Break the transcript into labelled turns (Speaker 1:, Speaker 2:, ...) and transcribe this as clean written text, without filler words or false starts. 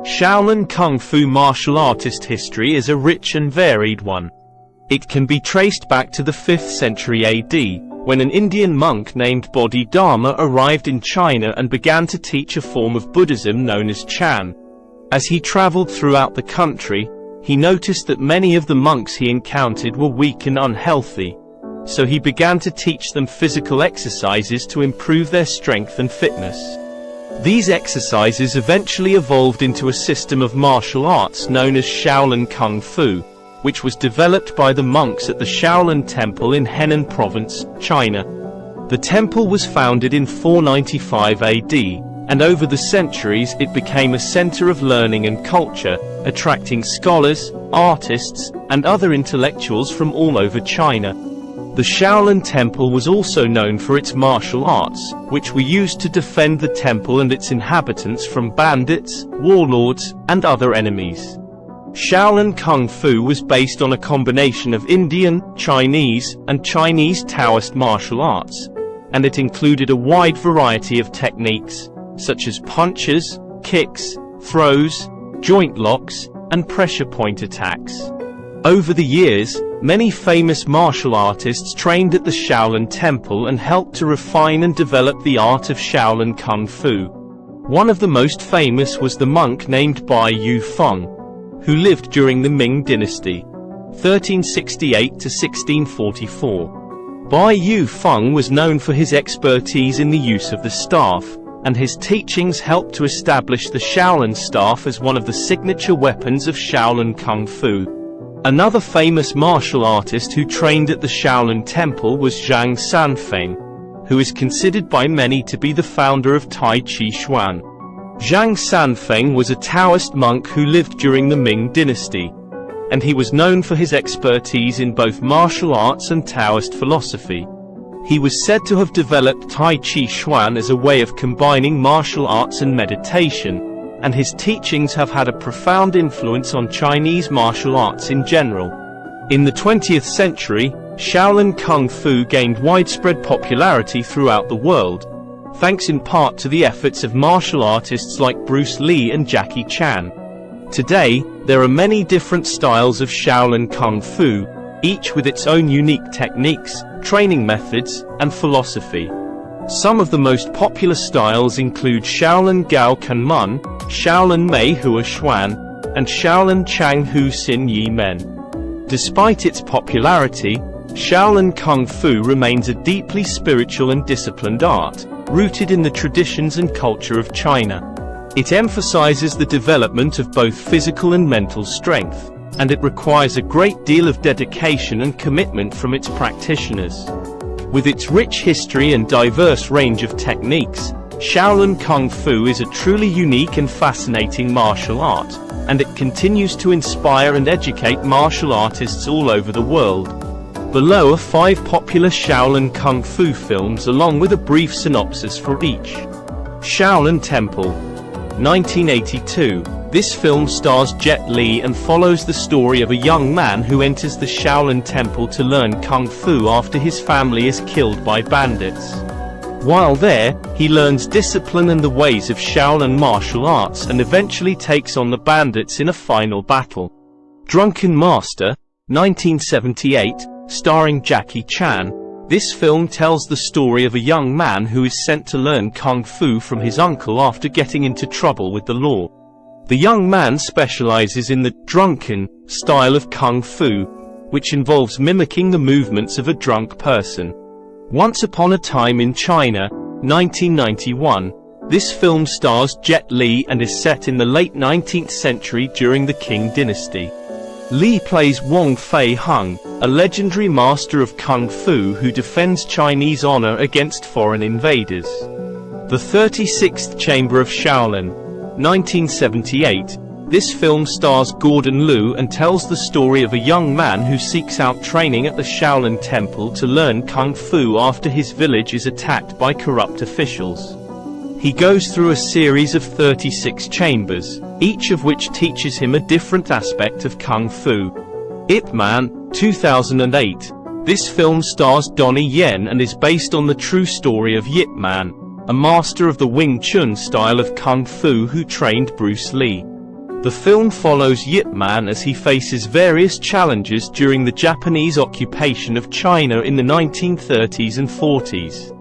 Speaker 1: Shaolin Kung Fu martial artist history is a rich and varied one. It can be traced back to the 5th century AD, when an Indian monk named Bodhidharma arrived in China and began to teach a form of Buddhism known as Chan. As he traveled throughout the country, he noticed that many of the monks he encountered were weak and unhealthy. So he began to teach them physical exercises to improve their strength and fitness. These exercises eventually evolved into a system of martial arts known as Shaolin Kung Fu, which was developed by the monks at the Shaolin Temple in Henan Province, China. The temple was founded in 495 AD, and over the centuries it became a center of learning and culture, attracting scholars, artists, and other intellectuals from all over China. The Shaolin Temple was also known for its martial arts, which were used to defend the temple and its inhabitants from bandits, warlords, and other enemies. Shaolin Kung Fu was based on a combination of Indian, Chinese, and Chinese Taoist martial arts, and it included a wide variety of techniques, such as punches, kicks, throws, joint locks, and pressure point attacks. Over the years, many famous martial artists trained at the Shaolin Temple and helped to refine and develop the art of Shaolin Kung Fu. One of the most famous was the monk named Bai Yu Feng, who lived during the Ming Dynasty, 1368 to 1644. Bai Yu Feng was known for his expertise in the use of the staff, and his teachings helped to establish the Shaolin staff as one of the signature weapons of Shaolin Kung Fu. Another famous martial artist who trained at the Shaolin Temple was Zhang Sanfeng, who is considered by many to be the founder of Tai Chi Chuan. Zhang Sanfeng was a Taoist monk who lived during the Ming Dynasty, and he was known for his expertise in both martial arts and Taoist philosophy. He was said to have developed Tai Chi Chuan as a way of combining martial arts and meditation, and his teachings have had a profound influence on Chinese martial arts in general. In the 20th century, Shaolin Kung Fu gained widespread popularity throughout the world, thanks in part to the efforts of martial artists like Bruce Lee and Jackie Chan. Today, there are many different styles of Shaolin Kung Fu, each with its own unique techniques, training methods, and philosophy. Some of the most popular styles include Shaolin Gao Kan Mun, Shaolin Mei Hua Xuan, and Shaolin Chang Hu Sin Yi Men. Despite its popularity, Shaolin Kung Fu remains a deeply spiritual and disciplined art, rooted in the traditions and culture of China. It emphasizes the development of both physical and mental strength, and it requires a great deal of dedication and commitment from its practitioners. With its rich history and diverse range of techniques, Shaolin Kung Fu is a truly unique and fascinating martial art, and it continues to inspire and educate martial artists all over the world. Below are 5 popular Shaolin Kung Fu films along with a brief synopsis for each. Shaolin Temple, 1982. This film stars Jet Li and follows the story of a young man who enters the Shaolin Temple to learn Kung Fu after his family is killed by bandits. While there, he learns discipline and the ways of Shaolin martial arts and eventually takes on the bandits in a final battle. Drunken Master, 1978, starring Jackie Chan. This film tells the story of a young man who is sent to learn Kung Fu from his uncle after getting into trouble with the law. The young man specializes in the drunken style of Kung Fu, which involves mimicking the movements of a drunk person. Once Upon a Time in China, 1991. This film stars Jet Li and is set in the late 19th century during the Qing dynasty. Li plays Wong Fei Hung, a legendary master of Kung Fu who defends Chinese honor against foreign invaders. The 36th Chamber of Shaolin, 1978. This film stars Gordon Liu and tells the story of a young man who seeks out training at the Shaolin Temple to learn Kung Fu after his village is attacked by corrupt officials. He goes through a series of 36 chambers, each of which teaches him a different aspect of Kung Fu. Ip Man, 2008. This film stars Donnie Yen and is based on the true story of Yip Man, a master of the Wing Chun style of Kung Fu who trained Bruce Lee. The film follows Yip Man as he faces various challenges during the Japanese occupation of China in the 1930s and 40s.